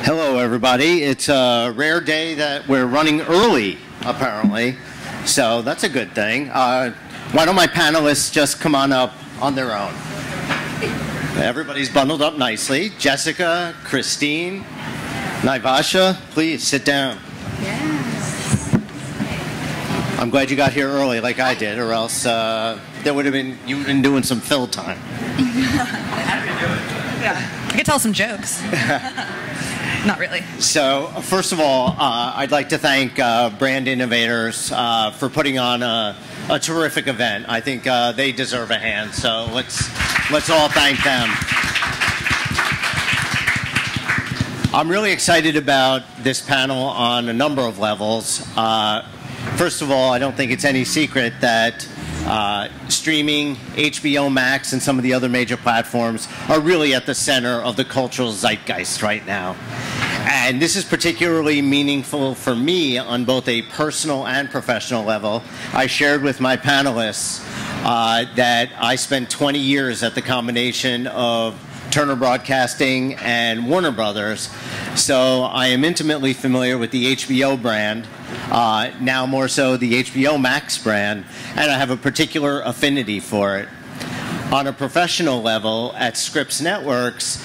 Hello, everybody. It's a rare day that we're running early, apparently, so that's a good thing. Why don't my panelists just come on up on their own? Everybody's bundled up nicely. Jessica, Christine, Naivasha, please sit down. Yes. I'm glad you got here early like I did, or else there would have been, you would have been doing some fill time. Yeah. I could tell some jokes. Not really. So, first of all, I'd like to thank Brand Innovators for putting on a terrific event. I think they deserve a hand, so let's all thank them. I'm really excited about this panel on a number of levels. First of all, I don't think it's any secret that streaming, HBO Max, and some of the other major platforms are really at the center of the cultural zeitgeist right now. And this is particularly meaningful for me on both a personal and professional level. I shared with my panelists that I spent 20 years at the combination of Turner Broadcasting and Warner Brothers, so I am intimately familiar with the HBO brand, now more so the HBO Max brand, and I have a particular affinity for it. On a professional level, at Scripps Networks,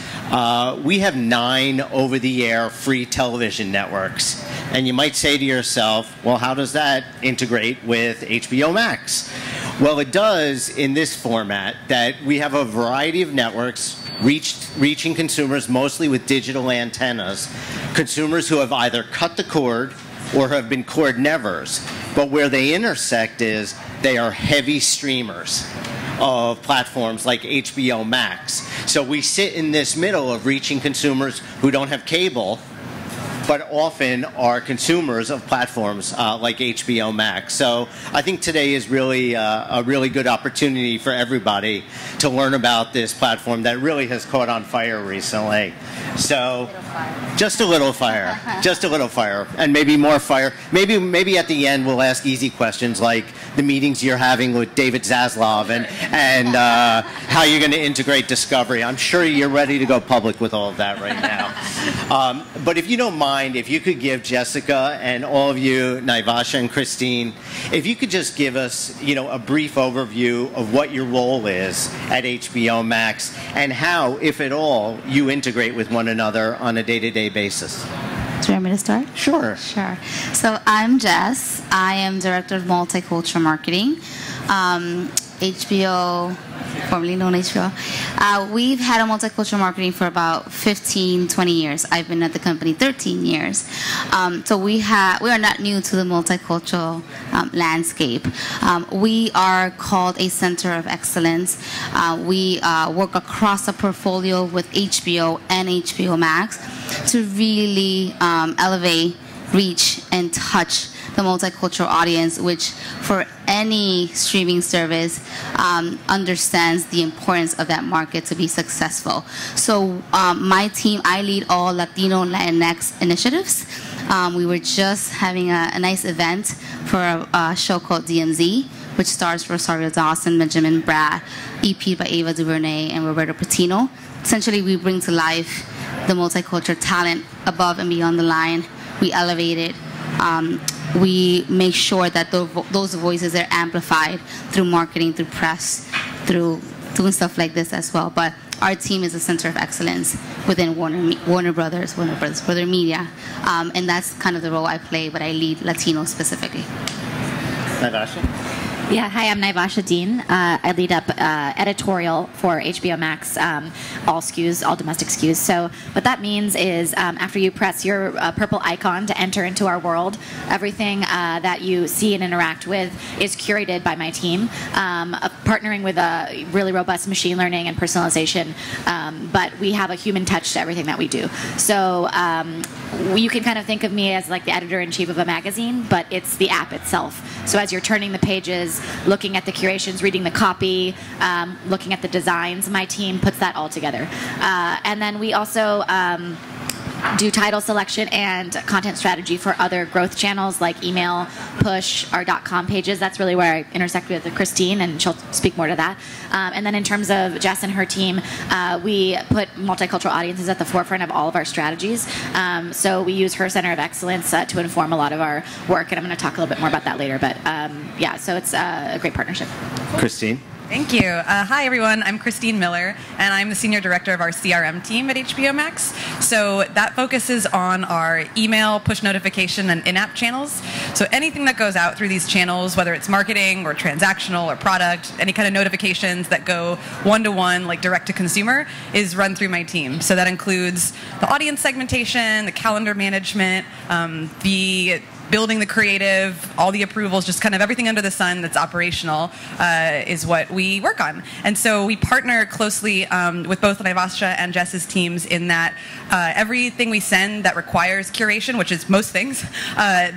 we have 9 over-the-air free television networks. And you might say to yourself, well, how does that integrate with HBO Max? Well, it does in this format, that we have a variety of networks reaching consumers mostly with digital antennas, consumers who have either cut the cord or have been cord nevers. But where they intersect is they are heavy streamers of platforms like HBO Max. So we sit in this middle of reaching consumers who don't have cable, but often are consumers of platforms like HBO Max. So I think today is really a really good opportunity for everybody to learn about this platform that really has caught on fire recently. So just a little fire, just a little fire, and maybe more fire. Maybe at the end we'll ask easy questions like the meetings you're having with David Zaslav and how you're going to integrate Discovery. I'm sure you're ready to go public with all of that right now. But if you don't mind, if you could give Jessica and all of you, Naivasha and Christine, if you could just give us, a brief overview of what your role is at HBO Max and how, if at all, you integrate with one another on a day-to-day basis. Do you want me to start? Sure. Sure. So I'm Jass. I am Director of Multicultural Marketing. HBO, formerly known as HBO. We've had a multicultural marketing for about 15, 20 years. I've been at the company 13 years. So we are not new to the multicultural landscape. We are called a center of excellence. We work across a portfolio with HBO and HBO Max to really elevate, reach, and touch the multicultural audience, which for any streaming service understands the importance of that market to be successful. So my team, I lead all Latino and Latinx initiatives. We were just having a nice event for a show called DMZ, which stars Rosario Dawson, Benjamin Bratt, EP'd by Ava DuVernay and Roberto Patino. Essentially, we bring to life the multicultural talent above and beyond the line. We elevate it. We make sure that those voices are amplified through marketing, through press, through doing stuff like this as well. But our team is a center of excellence within Warner Brothers Media. And that's kind of the role I play, but I lead Latino specifically. Naivasha? Yeah, hi, I'm Naivasha Dean. I lead up Editorial for HBO Max, all SKUs, all domestic SKUs. So what that means is after you press your purple icon to enter into our world, everything that you see and interact with is curated by my team, partnering with a really robust machine learning and personalization, but we have a human touch to everything that we do. So you can kind of think of me as like the editor-in-chief of a magazine, but it's the app itself. So as you're turning the pages, looking at the curations, reading the copy, looking at the designs, my team puts that all together. And then we also do title selection and content strategy for other growth channels like email, push, our .com pages. That's really where I intersect with Christine, and she'll speak more to that. And then in terms of Jass and her team, we put multicultural audiences at the forefront of all of our strategies. So we use her center of excellence to inform a lot of our work, and I'm going to talk a little bit more about that later. But yeah, so it's a great partnership. Christine? Thank you. Hi, everyone. I'm Christine Miller, and I'm the Senior Director of our CRM team at HBO Max. So that focuses on our email, push notification, and in-app channels. So anything that goes out through these channels, whether it's marketing or transactional or product, any kind of notifications that go one-to-one, like direct-to-consumer, is run through my team. So that includes the audience segmentation, the calendar management, the building the creative, all the approvals, just kind of everything under the sun that's operational is what we work on. And so we partner closely with both Naivasha and Jass's teams in that everything we send that requires curation, which is most things,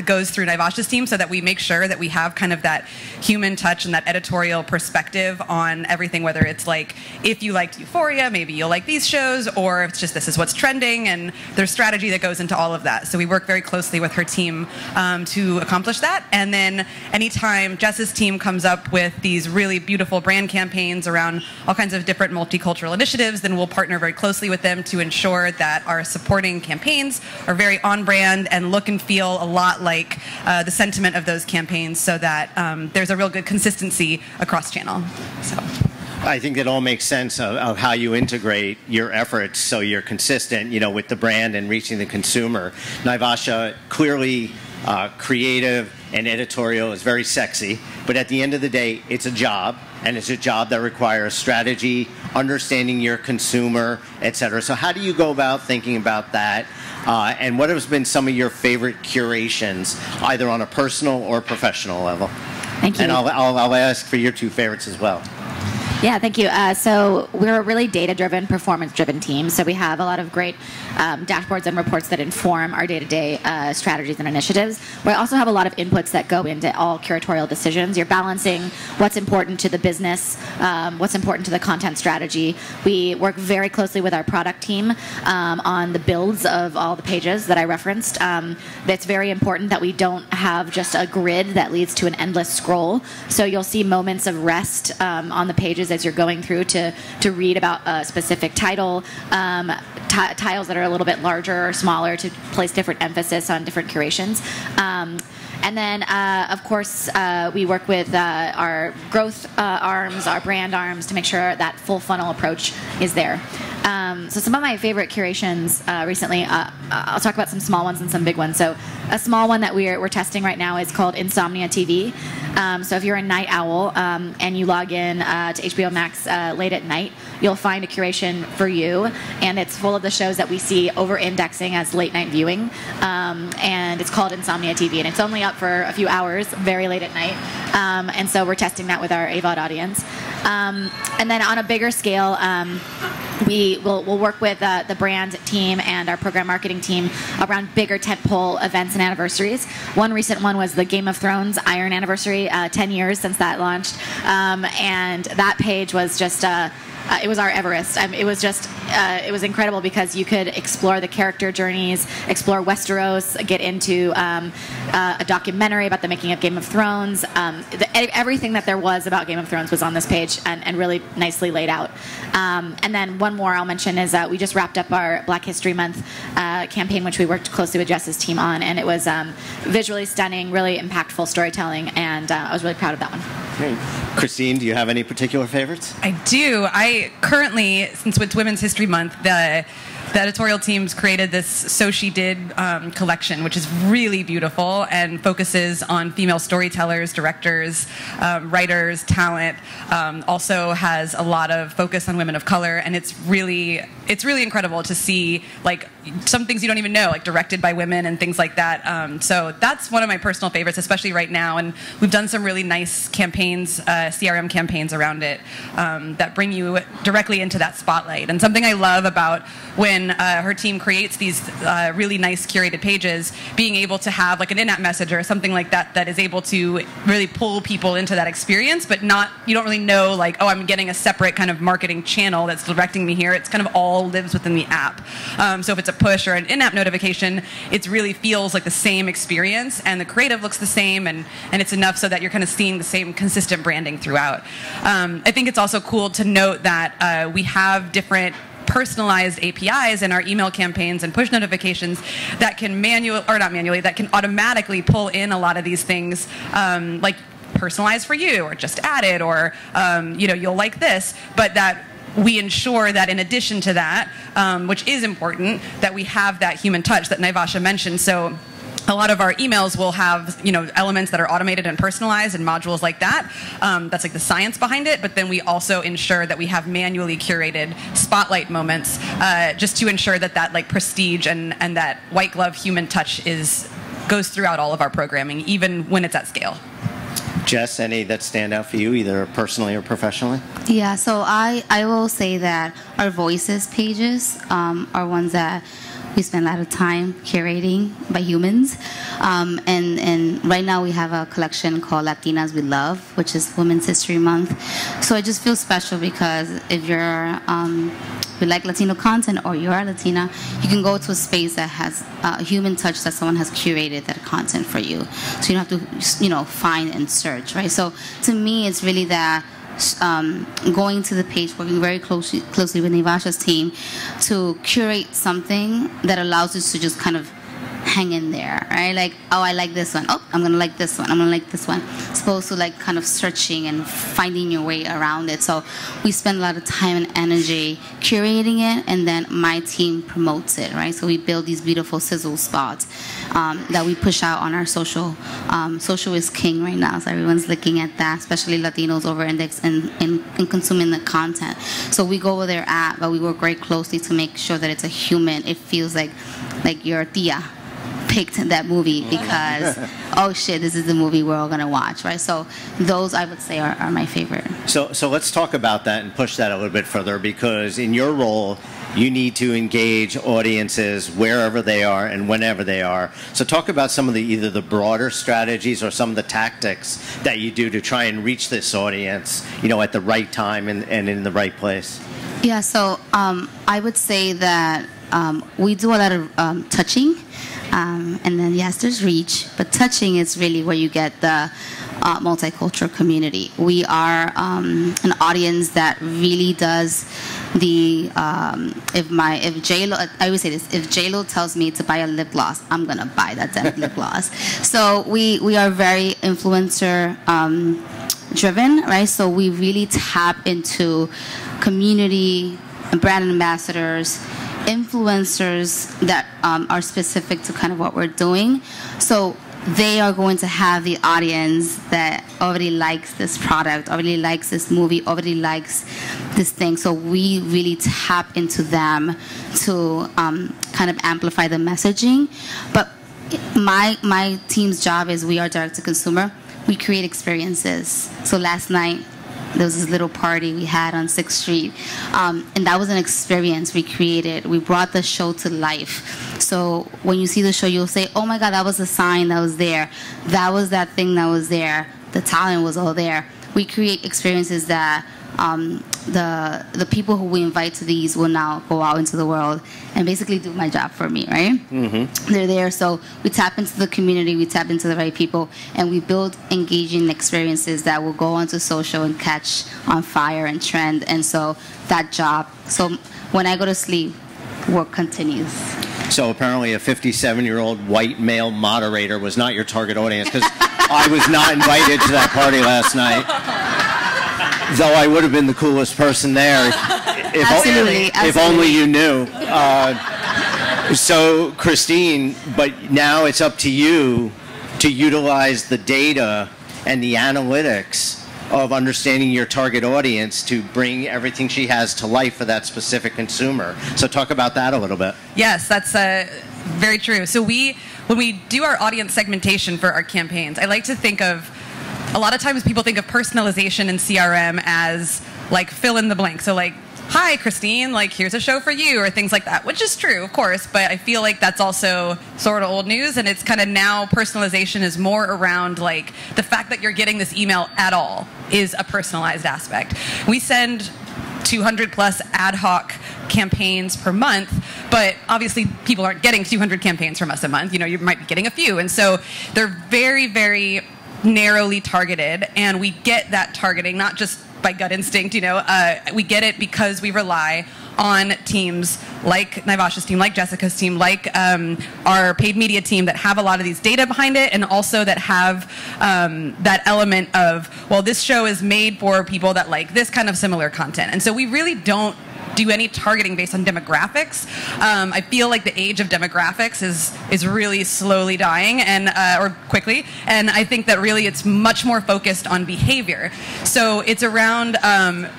goes through Naivasha's team, so that we make sure that we have kind of that human touch and that editorial perspective on everything, whether it's like, if you liked Euphoria, maybe you'll like these shows, or it's just this is what's trending, and there's strategy that goes into all of that. So we work very closely with her team to accomplish that. And then anytime Jass's team comes up with these really beautiful brand campaigns around all kinds of different multicultural initiatives, then we'll partner very closely with them to ensure that our supporting campaigns are very on brand and look and feel a lot like the sentiment of those campaigns, so that there's a real good consistency across channel. So I think that all makes sense of how you integrate your efforts so you're consistent, with the brand and reaching the consumer. Naivasha, clearly creative and editorial, is very sexy, but at the end of the day, it's a job, and it's a job that requires strategy, understanding your consumer, etc. So how do you go about thinking about that? And what has been some of your favorite curations, either on a personal or professional level? Thank you. And I'll ask for your two favorites as well. Yeah, thank you. So we're a really data-driven, performance-driven team. So we have a lot of great dashboards and reports that inform our day-to-day strategies and initiatives. We also have a lot of inputs that go into all curatorial decisions. You're balancing what's important to the business, what's important to the content strategy. We work very closely with our product team on the builds of all the pages that I referenced. It's very important that we don't have just a grid that leads to an endless scroll. So you'll see moments of rest on the pages as you're going through to read about a specific title, tiles that are a little bit larger or smaller to place different emphasis on different curations. And then, of course, we work with our growth arms, our brand arms, to make sure that full funnel approach is there. So some of my favorite curations recently, I'll talk about some small ones and some big ones. So a small one that we're testing right now is called Insomnia TV. So if you're a night owl and you log in to HBO Max late at night, you'll find a curation for you, and it's full of the shows that we see over-indexing as late-night viewing, and it's called Insomnia TV, and it's only up for a few hours, very late at night, and so we're testing that with our AVOD audience. And then on a bigger scale, we'll work with the brand team and our program marketing team around bigger tentpole events and anniversaries. One recent one was the Game of Thrones Iron anniversary, 10 years since that launched, and that page was just it was our Everest. It was just, it was incredible because you could explore the character journeys, explore Westeros, get into a documentary about the making of Game of Thrones. Everything that there was about Game of Thrones was on this page and really nicely laid out. And then one more I'll mention is we just wrapped up our Black History Month campaign, which we worked closely with Jass's team on, and it was visually stunning, really impactful storytelling, and I was really proud of that one. Great. Christine, do you have any particular favorites? I do. I currently, since it's Women's History Month, the editorial teams created this So She Did collection, which is really beautiful and focuses on female storytellers, directors, writers, talent. Also has a lot of focus on women of color, and it's really incredible to see like some things you don't even know, like directed by women and things like that. So that's one of my personal favorites, especially right now. And we've done some really nice campaigns, CRM campaigns around it that bring you directly into that spotlight. And something I love about when her team creates these really nice curated pages, being able to have like an in-app message or something like that that is able to really pull people into that experience, but you don't really know like, oh, I'm getting a separate kind of marketing channel that's directing me here. It's kind of all lives within the app. So if it's a a push or an in-app notification, it really feels like the same experience, and the creative looks the same, and it's enough so that you're kind of seeing the same consistent branding throughout. I think it's also cool to note that we have different personalized APIs in our email campaigns and push notifications that can that can automatically pull in a lot of these things, like personalized for you, or just added, or you'll like this, but that we ensure that in addition to that, which is important, that we have that human touch that Naivasha mentioned. So a lot of our emails will have, elements that are automated and personalized and modules like that. That's like the science behind it. But then we also ensure that we have manually curated spotlight moments, just to ensure that like prestige and that white glove human touch goes throughout all of our programming, even when it's at scale. Jess, any that stand out for you, either personally or professionally? Yeah, so I will say that our voices pages are ones that we spend a lot of time curating by humans. And right now we have a collection called Latinas We Love, which is Women's History Month. So it just feels special because if you're you like Latino content or you're a Latina, you can go to a space that has a human touch, that someone has curated that content for you. So you don't have to, find and search, right? So to me, it's really that going to the page, working very closely with Naivasha's team to curate something that allows us to just kind of hang in there, right? Like, oh, I like this one. Oh, I'm going to like this one. I'm going to like this one. As opposed to like kind of searching and finding your way around it. So we spend a lot of time and energy curating it, and then my team promotes it, right? So we build these beautiful sizzle spots that we push out on our social. Social is king right now, so everyone's looking at that, especially Latinos over-index in consuming the content. So we go where they're at, but we work very closely to make sure that it's a human. It feels like your tia picked that movie because, oh shit, this is the movie we're all going to watch, right? So those, I would say, are my favorite. So let's talk about that and push that a little bit further, because in your role, you need to engage audiences wherever they are and whenever they are. So talk about some of either the broader strategies or some of the tactics that you do to try and reach this audience, at the right time and in the right place. Yeah, so I would say that we do a lot of touching. And then, yes, there's reach, but touching is really where you get the multicultural community. We are an audience that really does the, if J-Lo, I always say this, if J-Lo tells me to buy a lip gloss, I'm going to buy that damn lip gloss. So we are very influencer driven, right? So we really tap into community and brand ambassadors, influencers that are specific to kind of what we're doing. So they are going to have the audience that already likes this product, already likes this movie, already likes this thing. So we really tap into them to kind of amplify the messaging. But my team's job is we are direct to consumer. We create experiences. So last night, there was this little party we had on 6th Street, and that was an experience we created. We brought the show to life. So when you see the show, you'll say, oh my God, that was a sign that was there. That was that thing that was there. The talent was all there. We create experiences that the people who we invite to these will now go out into the world and basically do my job for me, right? Mm-hmm. They're there, so we tap into the community, we tap into the right people, and we build engaging experiences that will go onto social and catch on fire and trend. And so that job, so when I go to sleep, work continues. So apparently a 57-year-old white male moderator was not your target audience, because I was not invited to that party last night. Though I would have been the coolest person there if only you knew. So, Christine, but now it's up to you to utilize the data and the analytics of understanding your target audience to bring everything she has to life for that specific consumer. So talk about that a little bit. Yes, that's very true. So when we do our audience segmentation for our campaigns, I like to think of, a lot of times people think of personalization in CRM as like fill in the blank. So like, hi, Christine, like here's a show for you, or things like that, which is true, of course, but I feel like that's also sort of old news, and it's kind of now personalization is more around like the fact that you're getting this email at all is a personalized aspect. We send 200 plus ad hoc campaigns per month, but obviously people aren't getting 200 campaigns from us a month. You might be getting a few. And so they're very, very narrowly targeted, and we get that targeting not just by gut instinct, we get it because we rely on teams like Naivasha's team, like Jessica's team, like our paid media team that have a lot of these data behind it, and also that have that element of, well, this show is made for people that like this kind of similar content. And so we really don't do any targeting based on demographics. I feel like the age of demographics is really slowly dying, and or quickly, and I think that really it's much more focused on behavior. So it's around,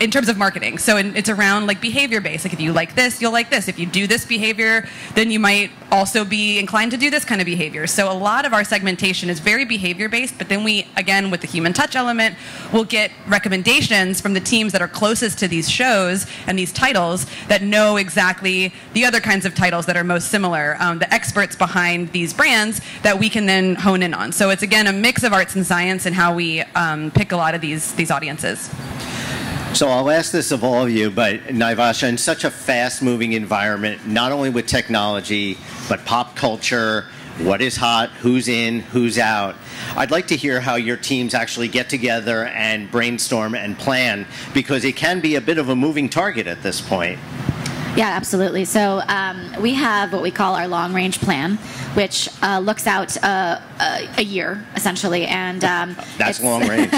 in terms of marketing, so it's around like behavior based. Like if you like this, you'll like this. If you do this behavior, then you might also be inclined to do this kind of behavior. So a lot of our segmentation is very behavior based, but then we, again, with the human touch element, will get recommendations from the teams that are closest to these shows and these titles that know exactly the other kinds of titles that are most similar, the experts behind these brands that we can then hone in on. So it's, again, a mix of arts and science and how we pick a lot of these audiences. So I'll ask this of all of you, but Naivasha, in such a fast-moving environment, not only with technology, but pop culture, what is hot, who's in, who's out, I'd like to hear how your teams actually get together and brainstorm and plan, because it can be a bit of a moving target at this point. Yeah, absolutely. So we have what we call our long-range plan, which looks out a year, essentially, and that's long range.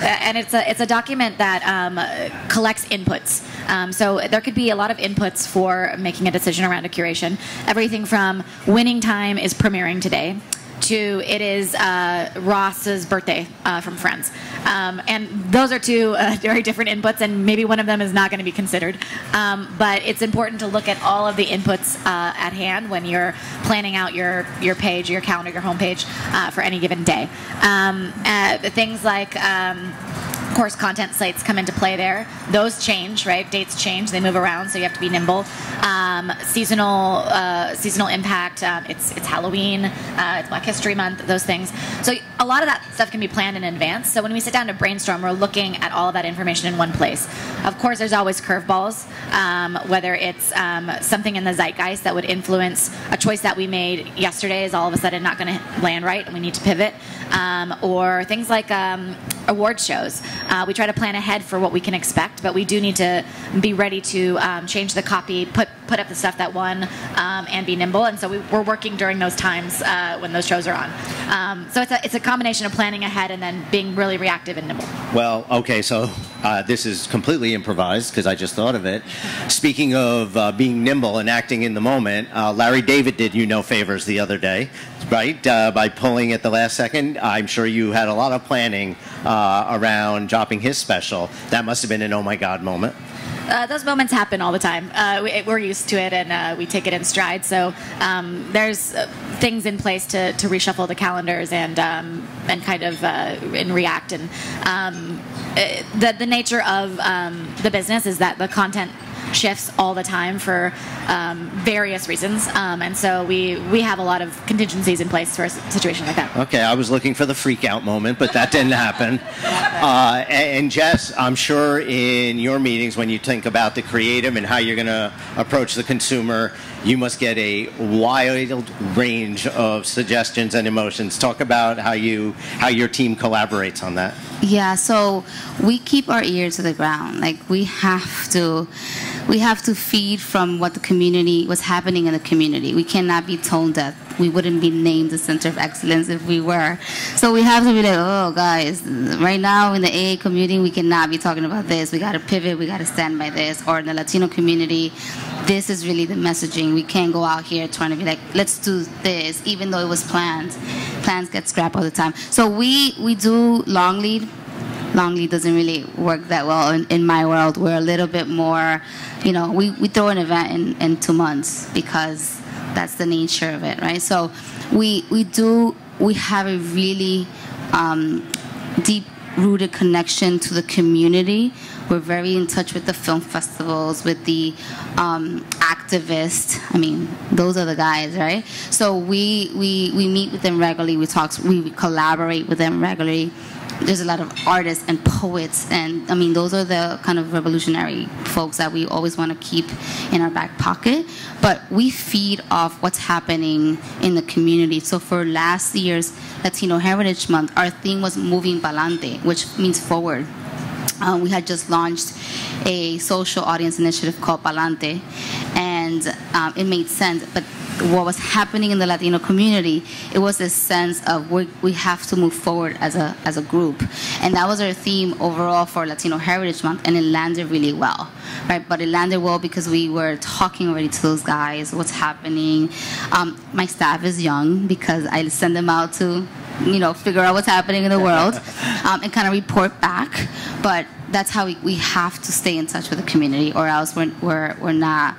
And it's a document that collects inputs. So there could be a lot of inputs for making a decision around a curation. Everything from winning time is premiering today, to it is Ross's birthday from Friends. And those are two very different inputs, and maybe one of them is not going to be considered. But it's important to look at all of the inputs at hand when you're planning out your page, your calendar, your homepage for any given day. Things like of course, content slates come into play there. Those change, right? Dates change; they move around, so you have to be nimble. Seasonal impact. It's Halloween. It's Black History Month. Those things. So a lot of that stuff can be planned in advance. So when we sit down to brainstorm, we're looking at all of that information in one place. Of course, there's always curveballs, whether it's something in the zeitgeist that would influence a choice that we made yesterday is all of a sudden not going to land right, and we need to pivot, or things like award shows. We try to plan ahead for what we can expect, but we do need to be ready to change the copy, put up the stuff that won, and be nimble. And so we're working during those times when those shows are on. So it's a combination of planning ahead and then being really reactive and nimble. Well, okay, so this is completely improvised because I just thought of it. Speaking of being nimble and acting in the moment, Larry David did you no favors the other day, right? By pulling at the last second. I'm sure you had a lot of planning around dropping his special. That must have been an oh my God moment. Those moments happen all the time. We're used to it, and we take it in stride. So there's things in place to reshuffle the calendars and kind of and react. And the nature of the business is that the content shifts all the time for various reasons, and so we have a lot of contingencies in place for a situation like that. Okay, I was looking for the freak out moment, but that didn't happen. And Jass, I'm sure in your meetings when you think about the creative and how you're going to approach the consumer, you must get a wild range of suggestions and emotions. Talk about how your team collaborates on that. Yeah, so we keep our ear to the ground. Like we have to feed from what the community, what's happening in the community. We cannot be tone deaf. We wouldn't be named the Center of Excellence if we were. So we have to be like, oh guys, right now in the AA community, we cannot be talking about this. We got to pivot. We got to stand by this. Or in the Latino community, this is really the messaging. We can't go out here trying to be like, let's do this, even though it was planned. Plans get scrapped all the time. So we do long lead. Long lead doesn't really work that well in my world. We're a little bit more, we throw an event in 2 months because that's the nature of it, right? So we have a really deep-rooted connection to the community. We're very in touch with the film festivals, with the activists. I mean, those are the guys, right? So we meet with them regularly. We collaborate with them regularly. there's a lot of artists and poets, and I mean, those are the kind of revolutionary folks that we always want to keep in our back pocket. But we feed off what's happening in the community. So for last year's Latino Heritage Month, our theme was Moving Palante, which means forward. We had just launched a social audience initiative called Palante, and it made sense. But what was happening in the Latino community, it was this sense of we have to move forward as a group. And that was our theme overall for Latino Heritage Month, and it landed really well, right? But it landed well because we were talking already to those guys, what's happening. My staff is young because I send them out to figure out what's happening in the world and kind of report back. But that's how we have to stay in touch with the community, or else we're not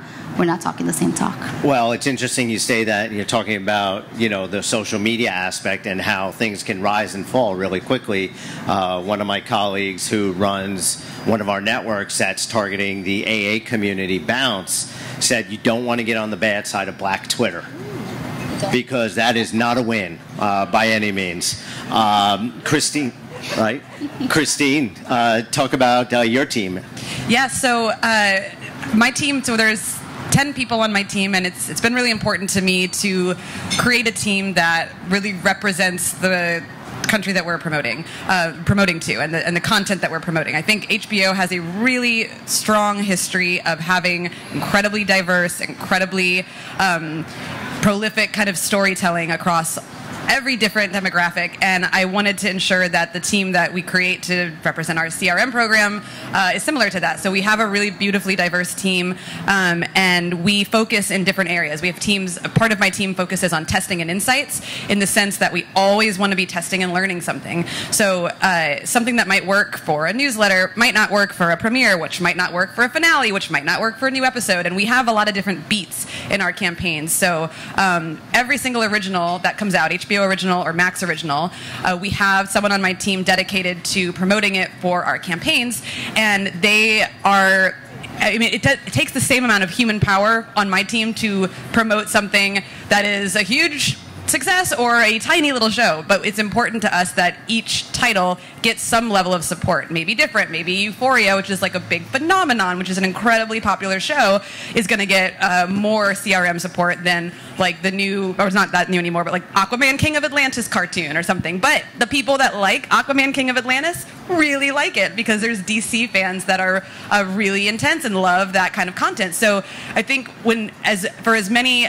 talking the same talk. Well, it's interesting you say that. You're talking about the social media aspect and how things can rise and fall really quickly. One of my colleagues who runs one of our networks that's targeting the AA community, Bounce, said you don't want to get on the bad side of Black Twitter, because that is not a win by any means. Christine, right? Christine, talk about your team. Yeah, so my team, so there's 10 people on my team, and it's been really important to me to create a team that really represents the country that we're promoting to, and the content that we're promoting. I think HBO has a really strong history of having incredibly diverse, incredibly prolific kind of storytelling across every different demographic, and I wanted to ensure that the team that we create to represent our CRM program is similar to that. So we have a really beautifully diverse team, and we focus in different areas. We have teams, part of my team focuses on testing and insights, in the sense that we always want to be testing and learning something. So something that might work for a newsletter might not work for a premiere, which might not work for a finale, which might not work for a new episode, and we have a lot of different beats in our campaigns. So every single original that comes out, HBO original or Max original, we have someone on my team dedicated to promoting it for our campaigns, and they are, I mean, it takes the same amount of human power on my team to promote something that is a huge success or a tiny little show, but it's important to us that each title gets some level of support. Maybe different, maybe Euphoria, which is like a big phenomenon, which is an incredibly popular show, is going to get more CRM support than like the new, or it's not that new anymore, but like Aquaman King of Atlantis cartoon or something. But the people that like Aquaman King of Atlantis really like it, because there's DC fans that are really intense and love that kind of content. So I think for as many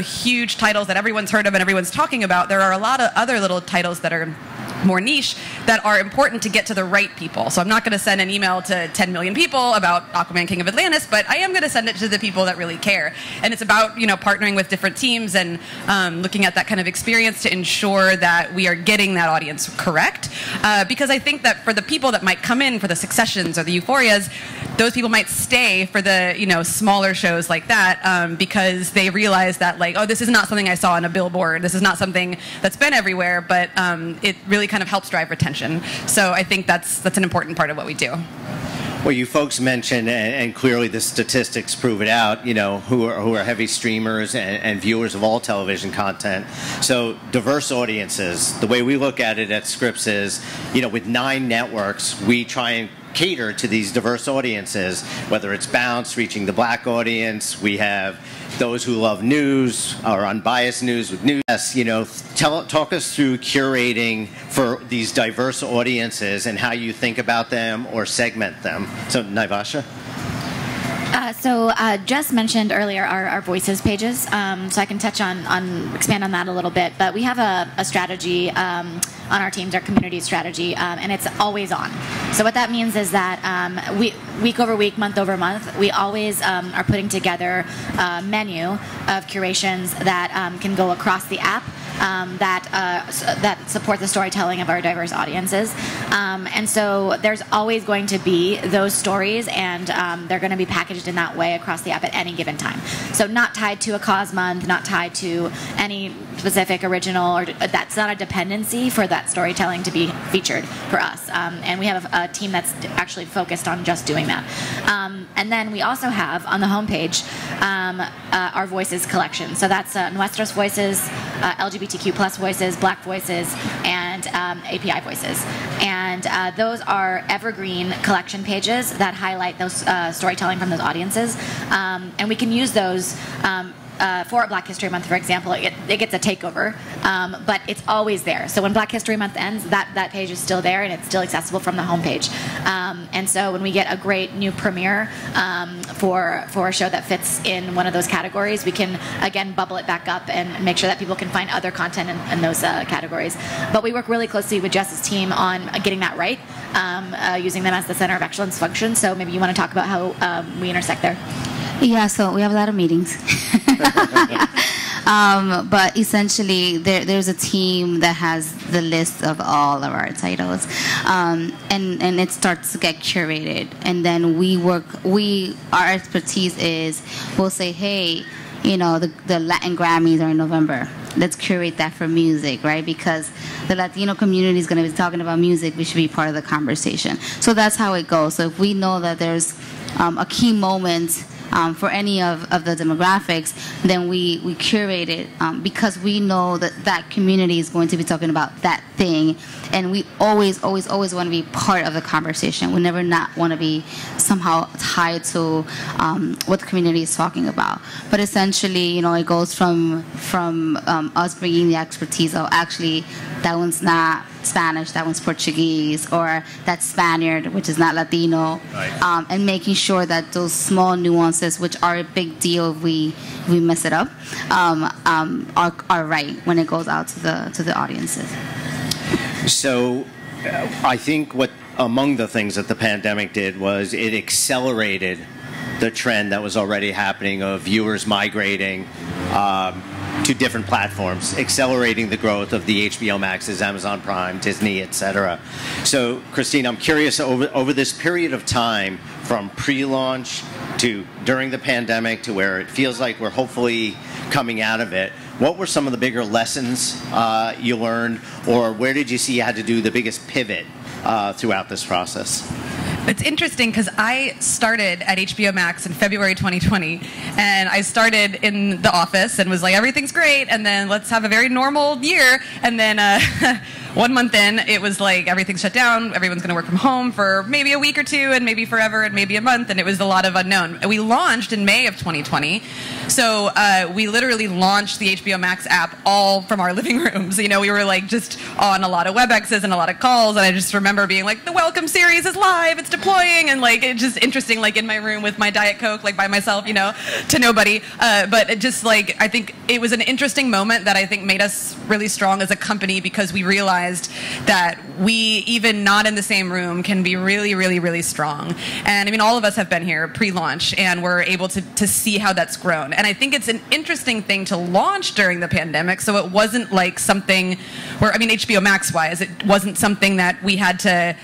huge titles that everyone's heard of and everyone's talking about, there are a lot of other little titles that are more niche that are important to get to the right people. So I'm not going to send an email to 10 million people about Aquaman King of Atlantis, but I am going to send it to the people that really care. And it's about partnering with different teams and looking at that kind of experience to ensure that we are getting that audience correct. Because I think that for the people that might come in for the Successions or the Euphorias, those people might stay for the smaller shows like that because they realize that this is not something I saw on a billboard. This is not something that's been everywhere, but it really kind of helps drive retention. So I think that's an important part of what we do. Well, you folks mentioned, and clearly the statistics prove it out, who are heavy streamers and viewers of all television content. So diverse audiences, the way we look at it at Scripps is, with 9 networks, we try and cater to these diverse audiences, whether it's Bounce, reaching the Black audience. We have those who love news or unbiased news with news. Talk us through curating for these diverse audiences and how you think about them or segment them. So, Naivasha? So Jass mentioned earlier our voices pages, so I can expand on that a little bit. But we have a strategy on our teams, our community strategy, and it's always on. So what that means is that week over week, month over month, we always are putting together a menu of curations that can go across the app. That support the storytelling of our diverse audiences. And so there's always going to be those stories, and they're going to be packaged in that way across the app at any given time. So not tied to a cause month, not tied to any specific, original, or that's not a dependency for that storytelling to be featured for us. And we have a team that's actually focused on just doing that. And then we also have on the homepage our voices collection. So that's Nuestros Voices, LGBTQ plus voices, Black voices, and API voices. And those are evergreen collection pages that highlight those storytelling from those audiences. And we can use those for Black History Month, for example. It gets a takeover, but it's always there. So when Black History Month ends, that page is still there and it's still accessible from the homepage. And so when we get a great new premiere for a show that fits in one of those categories, we can again bubble it back up and make sure that people can find other content in those categories. But we work really closely with Jass's team on getting that right, using them as the center of excellence function. So maybe you want to talk about how we intersect there. Yeah, so we have a lot of meetings. But essentially, there's a team that has the list of all of our titles, and it starts to get curated. And then our expertise is, we'll say, hey, you know, the Latin Grammys are in November. Let's curate that for music, right? Because the Latino community is going to be talking about music. We should be part of the conversation. So that's how it goes. So if we know that there's a key moment for any of the demographics, then we curate it because we know that community is going to be talking about that thing, and we always want to be part of the conversation. We never not want to be somehow tied to what the community is talking about. But essentially, you know, it goes from us bringing the expertise of actually that one's not Spanish, that one's Portuguese, or that's Spaniard, which is not Latino, right. And making sure that those small nuances, which are a big deal if we mess it up, are right when it goes out to the audiences. So I think what among the things that the pandemic did was it accelerated the trend that was already happening of viewers migrating to different platforms, accelerating the growth of the HBO Maxes, Amazon Prime, Disney, etc. So, Christine, I'm curious, over this period of time, from pre-launch to during the pandemic to where it feels like we're hopefully coming out of it, what were some of the bigger lessons you learned, or where did you see you had to do the biggest pivot throughout this process? It's interesting because I started at HBO Max in February 2020, and I started in the office and was like, everything's great, and then let's have a very normal year. And then 1 month in, it was like everything's shut down, everyone's going to work from home for maybe a week or two, and maybe forever, and maybe a month, and it was a lot of unknown. We launched in May of 2020, so we literally launched the HBO Max app all from our living rooms. You know, we were like just on a lot of WebExes and a lot of calls, and I just remember being like, the Welcome series is live, it's deploying, and like it's just interesting, like in my room with my Diet Coke, like by myself, you know, to nobody. But it just like, I think it was an interesting moment that I think made us really strong as a company, because we realized that we, even not in the same room, can be really, really, really strong. And I mean, all of us have been here pre-launch, and we're able to see how that's grown. And I think it's an interesting thing to launch during the pandemic, so it wasn't like something where, I mean, HBO Max wise, it wasn't something that we had to,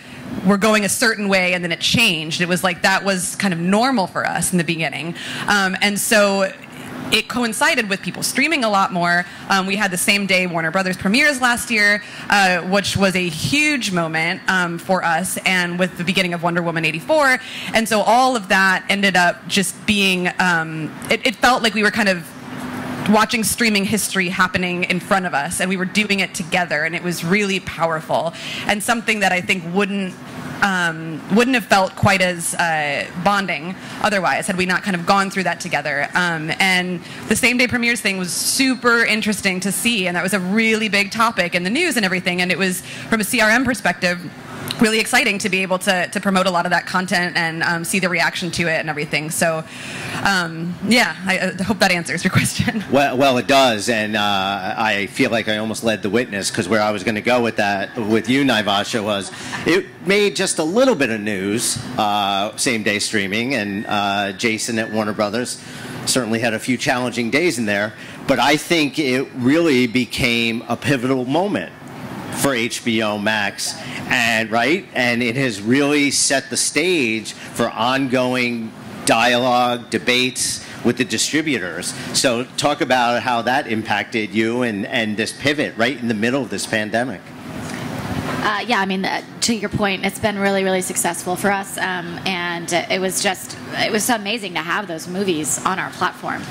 we're going a certain way and then it changed. It was like that was kind of normal for us in the beginning. And so it coincided with people streaming a lot more. We had the same day Warner Brothers premieres last year, which was a huge moment for us, and with the beginning of Wonder Woman 84. And so all of that ended up just being, it felt like we were kind of watching streaming history happening in front of us, and we were doing it together, and it was really powerful, and something that I think wouldn't have felt quite as bonding otherwise had we not kind of gone through that together. And the same day premieres thing was super interesting to see, and that was a really big topic in the news and everything, and it was, from a CRM perspective, really exciting to be able to promote a lot of that content and see the reaction to it and everything. So, yeah, I hope that answers your question. Well, it does, and I feel like I almost led the witness, because where I was going to go with that, with you, Naivasha, was it made just a little bit of news, same-day streaming, and Jason at Warner Brothers certainly had a few challenging days in there, but I think it really became a pivotal moment for HBO Max, and it has really set the stage for ongoing dialogue, debates with the distributors. So talk about how that impacted you and this pivot right in the middle of this pandemic. Yeah, I mean, to your point, it's been really, really successful for us, and it was so amazing to have those movies on our platform.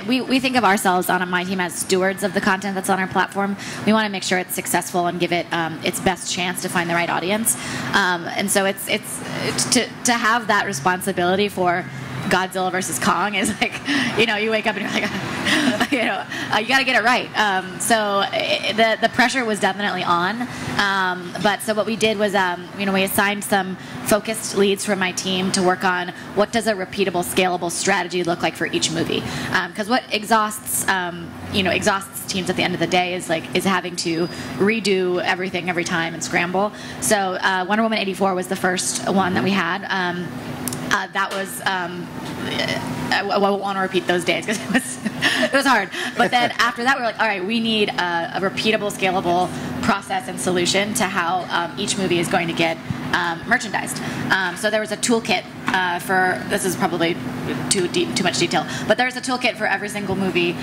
We think of ourselves on my team as stewards of the content that's on our platform. We want to make sure it's successful and give it its best chance to find the right audience, and so it's to have that responsibility for Godzilla versus Kong is like, you wake up and you're like, you got to get it right. So the pressure was definitely on. But so what we did was, we assigned some focused leads from my team to work on what does a repeatable, scalable strategy look like for each movie. Because what exhausts teams at the end of the day is having to redo everything every time and scramble. So Wonder Woman 84 was the first one that we had. That was I won't want to repeat those days because it was hard. But then after that, we were like, all right, we need a repeatable, scalable process and solution to how each movie is going to get merchandised. So there was a toolkit for, this is probably too much detail, but there's a toolkit for every single movie,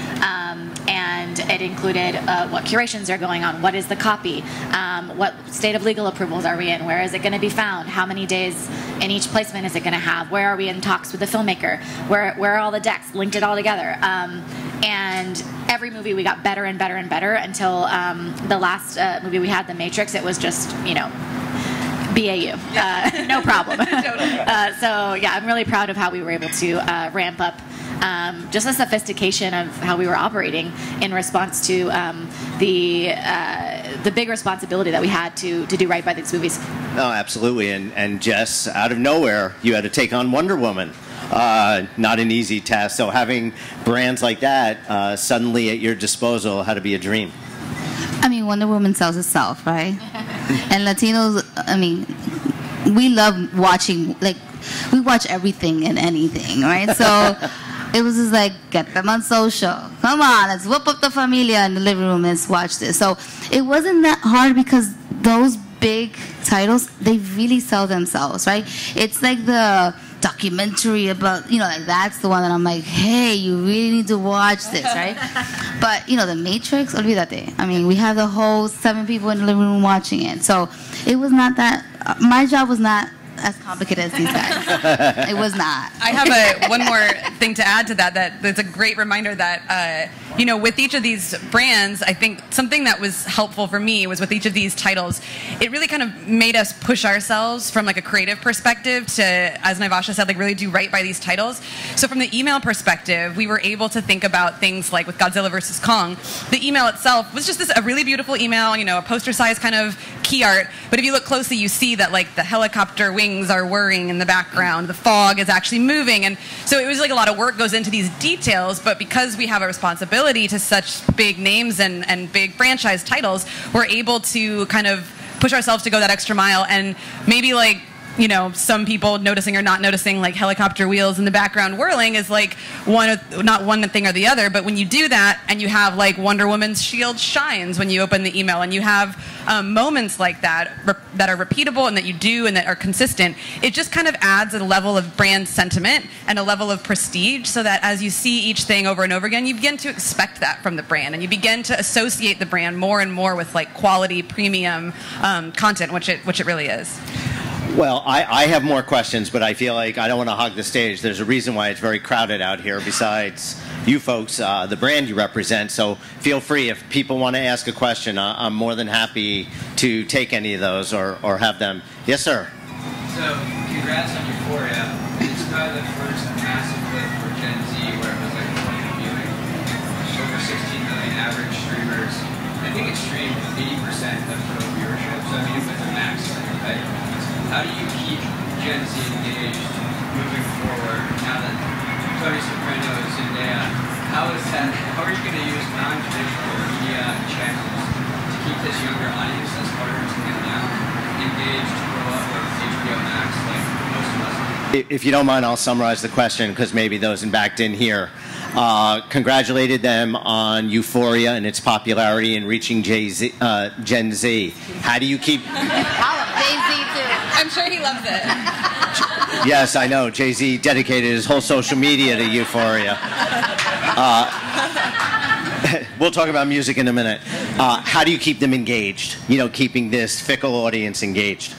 and it included what curations are going on, what is the copy, what state of legal approvals are we in, where is it going to be found, how many days in each placement is it going to have, where are we in talks with the filmmaker, where are all the decks, linked it all together. And every movie we got better and better and better until the last movie we had, The Matrix, it was just, BAU, no problem. So yeah, I'm really proud of how we were able to ramp up just the sophistication of how we were operating in response to the big responsibility that we had to do right by these movies. Oh, absolutely. And Jess, out of nowhere, you had to take on Wonder Woman. Not an easy task. So having brands like that suddenly at your disposal had to be a dream. I mean, Wonder Woman sells itself, right? And Latinos, I mean, we love watching, we watch everything and anything, right? So it was just like, get them on social. Come on, let's whoop up the familia in the living room and let's watch this. So it wasn't that hard because those big titles, they really sell themselves, right? It's like the documentary about, that's the one that I'm like, hey, you really need to watch this, right? But, The Matrix, olvídate. I mean, we have the whole 7 people in the living room watching it. So it was not that, my job was not as complicated as these guys. It was not. I have one more thing to add to that's a great reminder that, with each of these brands, I think something that was helpful for me was with each of these titles, it really kind of made us push ourselves from a creative perspective to, as Naivasha said, really do right by these titles. So from the email perspective, we were able to think about things like with Godzilla vs. Kong. The email itself was just a really beautiful email, a poster size kind of key art. But if you look closely, you see that the helicopter wings are whirring in the background, the fog is actually moving, and so it was a lot of work goes into these details. But because we have a responsibility to such big names and big franchise titles, we're able to kind of push ourselves to go that extra mile. And maybe some people noticing or not noticing helicopter wheels in the background whirling is not one thing or the other. But when you do that and you have Wonder Woman's shield shines when you open the email, and you have moments like that that are repeatable and that you do and that are consistent, it just kind of adds a level of brand sentiment and a level of prestige, so that as you see each thing over and over again, you begin to expect that from the brand, and you begin to associate the brand more and more with quality premium content, which it really is. Well, I have more questions, but I feel like I don't want to hog the stage. There's a reason why it's very crowded out here besides you folks, the brand you represent. So feel free, if people want to ask a question, I'm more than happy to take any of those or have them. Yes, sir. So congrats on Euphoria. It's probably the first massive hit for Gen Z where it was a point of viewing. Over 16 million average streamers. I think it streamed 80% of total viewership. So it was a max, right? How do you keep Gen Z engaged moving forward now that Tony Soprano is Zendaya? How are you going to use non-traditional media channels to keep this younger audience that's harder to get now engaged to grow up with HBO Max like most of us? If you don't mind, I'll summarize the question because maybe those in back didn't hear. Congratulated them on Euphoria and its popularity in reaching Gen Z. How do you keep... Jay-Z too. I'm sure he loves it. Yes, I know. Jay-Z dedicated his whole social media to Euphoria. We'll talk about music in a minute. How do you keep them engaged? You know, keeping this fickle audience engaged.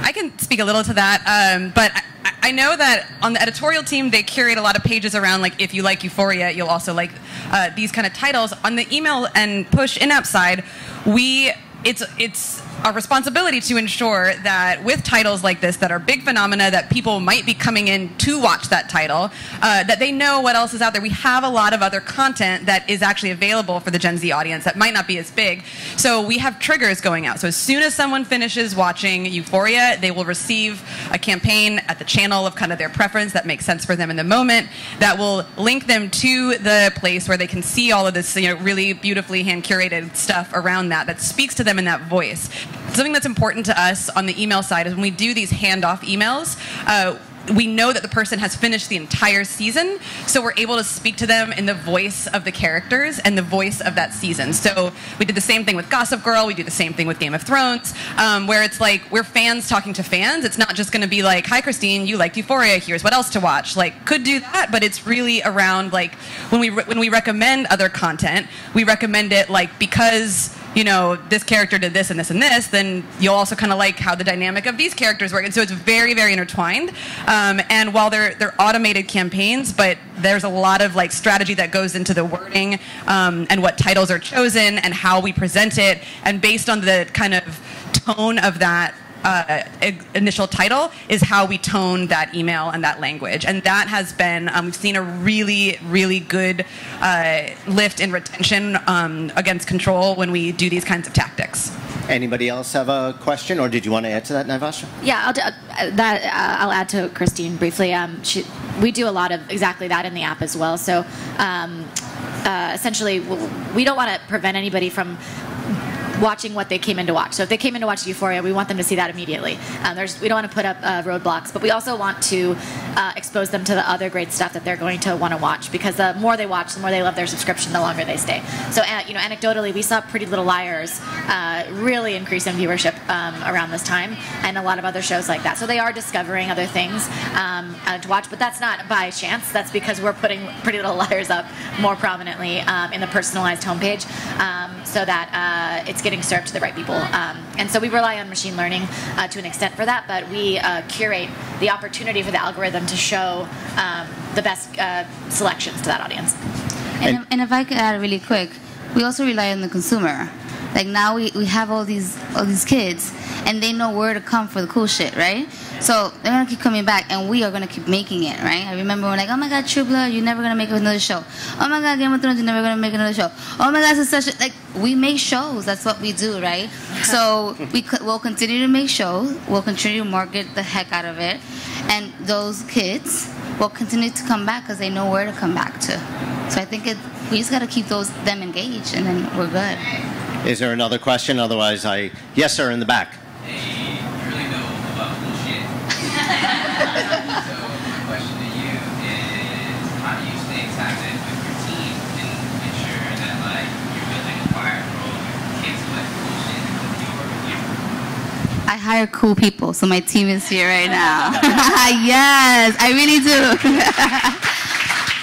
I can speak a little to that, but I know that on the editorial team, they curate a lot of pages around, like, if you like Euphoria, you'll also like these kind of titles. On the email and push in-app side, it's our responsibility to ensure that with titles like this that are big phenomena that people might be coming in to watch that title, that they know what else is out there. We have a lot of other content that is actually available for the Gen Z audience that might not be as big. So we have triggers going out. So as soon as someone finishes watching Euphoria, they will receive a campaign at the channel of kind of their preference that makes sense for them in the moment, that will link them to the place where they can see all of this, you know, really beautifully hand-curated stuff around that speaks to them in that voice. Something that's important to us on the email side is when we do these handoff emails, we know that the person has finished the entire season, so we're able to speak to them in the voice of the characters and the voice of that season. So we did the same thing with Gossip Girl, we do the same thing with Game of Thrones, where it's like we're fans talking to fans. It's not just going to be like, hi Christine, you liked Euphoria, here's what else to watch. Like, could do that, but it's really around, like, when we recommend other content, we recommend it like because, you know, this character did this and this and this, then you'll also kind of like how the dynamic of these characters work. And so it's very, very intertwined. And while they're automated campaigns, but there's a lot of like strategy that goes into the wording and what titles are chosen and how we present it. And based on the kind of tone of that initial title is how we tone that email and that language. And that has been, we've seen a really, really good lift in retention against control when we do these kinds of tactics. Anybody else have a question, or did you want to add to that, Naivasha? Yeah, I'll add to Christine briefly. We do a lot of exactly that in the app as well. So essentially, we don't want to prevent anybody from watching what they came in to watch. So if they came in to watch Euphoria, we want them to see that immediately. We don't want to put up roadblocks, but we also want to expose them to the other great stuff that they're going to want to watch, because the more they watch, the more they love their subscription, the longer they stay. So you know, anecdotally, we saw Pretty Little Liars really increase in viewership around this time, and a lot of other shows like that. So they are discovering other things to watch, but that's not by chance. That's because we're putting Pretty Little Liars up more prominently in the personalized homepage, so that it's getting served to the right people. And so we rely on machine learning to an extent for that, but we curate the opportunity for the algorithm to show the best selections to that audience. And if I could add really quick, we also rely on the consumer. Like now we have all these kids, and they know where to come for the cool shit, right? So they're gonna keep coming back, and we are gonna keep making it, right? I remember when like, oh my God, True Blood, you're never gonna make another show. Oh my God, Game of Thrones, you're never gonna make another show. Oh my God, Succession. Like, we make shows. That's what we do, right? So we'll continue to make shows. We'll continue to market the heck out of it, and those kids will continue to come back because they know where to come back to. So I think we just gotta keep them engaged, and then we're good. Is there another question? Otherwise, yes, sir, in the back. Hey, you really know about bullshit. So my question to you is, how do you stay tapped in with your team and ensure that like you're building a fire for kids who like bullshit with you? I hire cool people, so my team is here right now. Yes, I really do.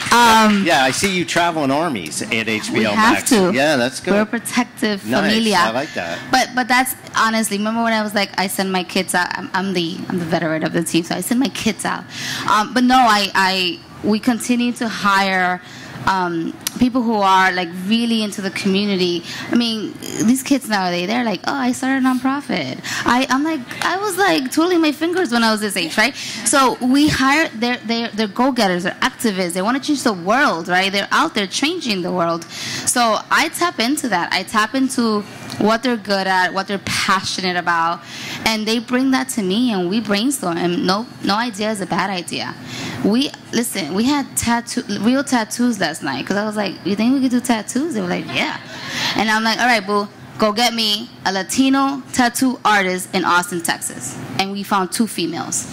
Yeah, I see you traveling armies at HBO we have Max. to. Yeah, that's good. We're a protective Nice. familia. I like that. But that's honestly, remember when I was like, I send my kids out. I'm the veteran of the team, so I send my kids out. But no, we continue to hire people who are like really into the community. I mean, these kids nowadays, they're like, oh, I started a nonprofit. I was like twiddling my fingers when I was this age, right? So we hire, they're go-getters, they're activists, they want to change the world, right? They're out there changing the world. So I tap into that. I tap into what they're good at, what they're passionate about, and they bring that to me, and we brainstorm. And no idea is a bad idea. We had real tattoos last night, because I was like, you think we could do tattoos? They were like, yeah. And I'm like, all right, boo, go get me a Latino tattoo artist in Austin, Texas. And we found 2 females.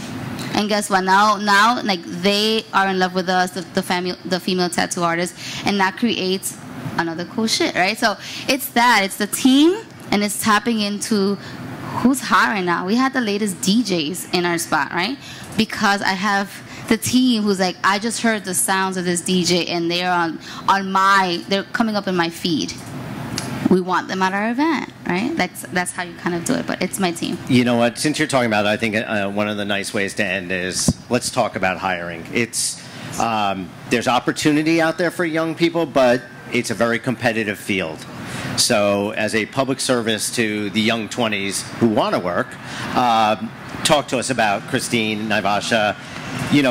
And guess what? Now, like, they are in love with us, the female tattoo artist, and that creates another cool shit, right? So it's the team, and it's tapping into who's hiring now? We had the latest DJs in our spot, right? Because I have the team who's like, I just heard the sounds of this DJ and they're they're coming up in my feed. We want them at our event, right? That's how you kind of do it, but it's my team. You know what? Since you're talking about it, I think one of the nice ways to end is let's talk about hiring. There's opportunity out there for young people, but it's a very competitive field. So as a public service to the young 20s who want to work, talk to us about, Christine, Naivasha,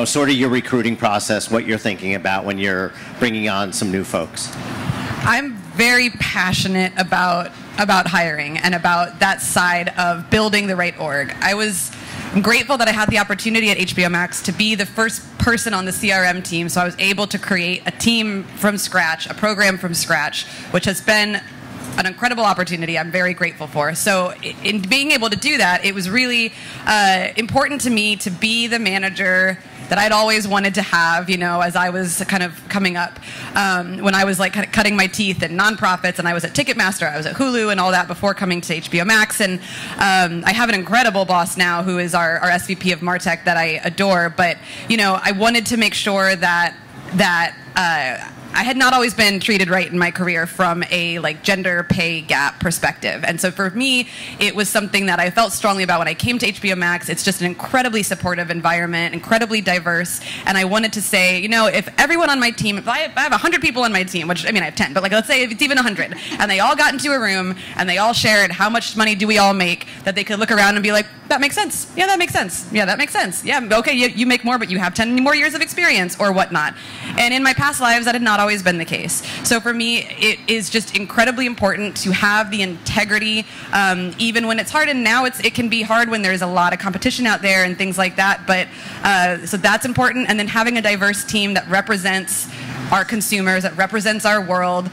sort of your recruiting process, what you're thinking about when you're bringing on some new folks. I'm very passionate about hiring and about that side of building the right org. I'm grateful that I had the opportunity at HBO Max to be the first person on the CRM team, so I was able to create a team from scratch, a program from scratch, which has been an incredible opportunity I'm very grateful for. So in being able to do that, it was really important to me to be the manager that I'd always wanted to have, as I was kind of coming up. When I was like kind of cutting my teeth in nonprofits, and I was at Ticketmaster, I was at Hulu and all that before coming to HBO Max. And I have an incredible boss now who is our SVP of MarTech that I adore. But, I wanted to make sure that I had not always been treated right in my career from a gender pay gap perspective. And so for me, it was something that I felt strongly about when I came to HBO Max. It's just an incredibly supportive environment, incredibly diverse. And I wanted to say, if everyone on my team, if I have 100 people on my team, which, I have 10, but let's say if it's even 100, and they all got into a room and they all shared how much money do we all make, that they could look around and be like, that makes sense. Yeah, that makes sense. Yeah, that makes sense. Yeah, okay, you make more, but you have 10 more years of experience or whatnot. And in my past lives, that had not always been the case. So for me, it is just incredibly important to have the integrity, even when it's hard. And now it can be hard when there's a lot of competition out there and things like that. But so that's important. And then having a diverse team that represents our consumers, that represents our world,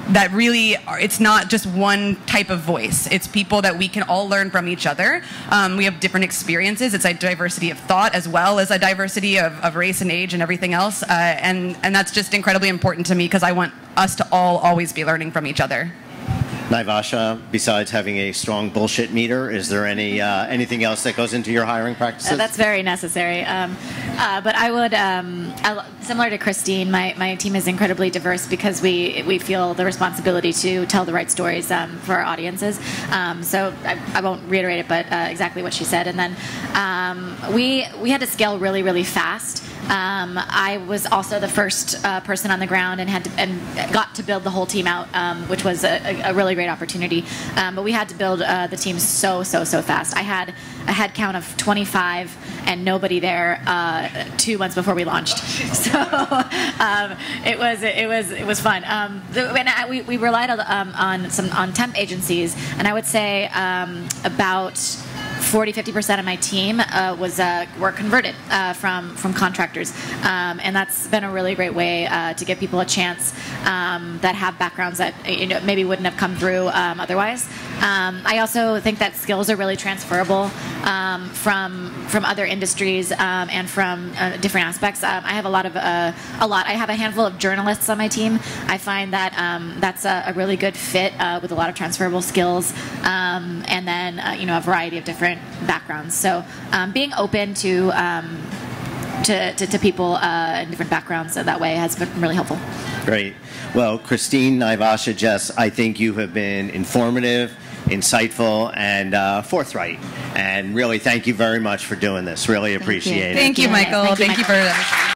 that really, it's not just one type of voice. It's people that we can all learn from each other. We have different experiences. It's a diversity of thought as well as a diversity of race and age and everything else. And that's just incredibly important to me because I want us to all always be learning from each other. Naivasha, besides having a strong bullshit meter, is there anything else that goes into your hiring practices? That's very necessary. But I would, similar to Christine, my team is incredibly diverse because we feel the responsibility to tell the right stories for our audiences. So I won't reiterate it, but exactly what she said. And then we had to scale really, really fast. I was also the first person on the ground and got to build the whole team out, which was a really great opportunity. But we had to build the team so fast. I had a head count of 25 and nobody there 2 months before we launched. So it was fun. We relied on temp agencies, and I would say about 40-50% of my team were converted from contractors, and that's been a really great way to give people a chance that have backgrounds that maybe wouldn't have come through otherwise. I also think that skills are really transferable from other industries and from different aspects. I have I have a handful of journalists on my team. I find that that's a really good fit with a lot of transferable skills, and then a variety of different backgrounds. So being open to people in different backgrounds that way has been really helpful. Great. Well, Christine, Naivasha, Jass, I think you have been informative, insightful, and forthright. And really, thank you very much for doing this. Really appreciate it. Thank you, Michael. Thank you for